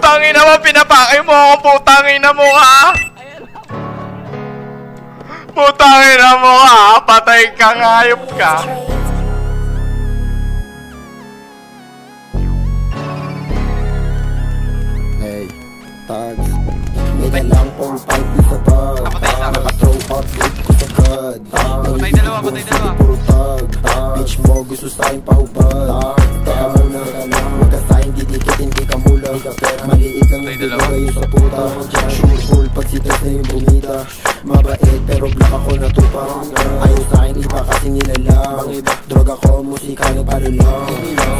Putang ina mo, pinapakay mo ako, putang ina mo ka! Putang ina mo ka, patay ka, ngayop ka! Hey, tags, may dalang pong pipe sa bag. Naka-throw up, hit ko sa god. Patay dalawa, patay dalawa. Puro tag, bitch mo gusto sa'kin pahubad. Teka muna, huwag ka sa'kin didikit, hindi ka mulag. Maliit lang yung bigay sa puta. Sure full, pag sitas na yung bumita. Mabait pero black ako natupang. Ayaw sa'kin iba kasi nilalang. Drog ako, musika nagpalo lang.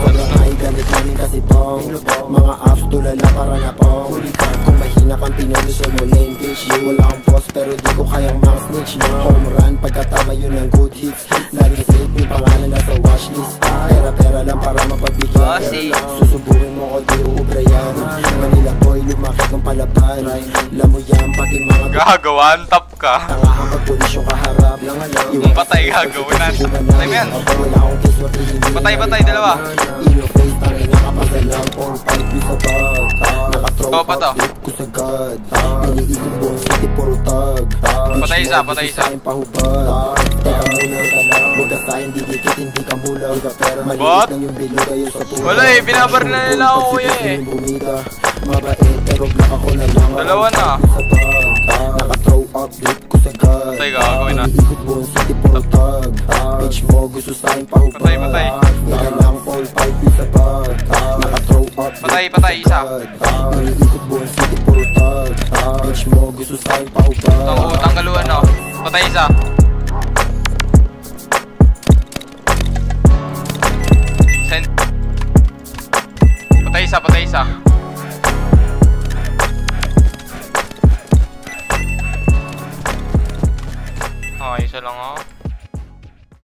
Sobrang high, gamit namin kasi tong. Mga apps tulala para na pong. Kung mahina kang pinuliso mo lane bitch. Wala akong boss pero di ko kayang mga snitch. Home run pagkatama yun ang good hits. Lagi safe yung pangalan na sa watchlist. Pera lang para mapagbigyan. Susubukin mo ko di uubrayan. Manila boy lumaki kong palaban. Alam mo yan pati mga Gagawan, tap ka. tangahan pag pulis yung kaharap. Kung patay gagawin natin. Patay mo yan. Wala akong kiswa Patay, dalawa. Ilo face tangin na kapasalang. All pipe yung sa bag. Naka-throw Topa to. up hit ko sa god. Niliikot buong city puro tag. Patay isa, patay isa. Pahubad. Teka muna, huwag ka sa'kin didikit, hindi ka mulag. Maliit What? lang yung bilog ayo sa puta. Wala eh, binabar na nila ako kuya eh. Mabait pero black ako na lang. Dalawa na. Naka-throw up hit ko sa god. Patay, gagawin na. Niliikot buong city puro tag. Bitch mo gusto sa'kin pahubad. Patay. Teka lang all pipe yung sa bag. Naka-throw up Patay, isa. Niliikot buong city puro tag. Bitch mo gusto sa'kin pahubad. Tanggaluan no. Patay isa. Send. Patay isa. Okay, isa lang ako.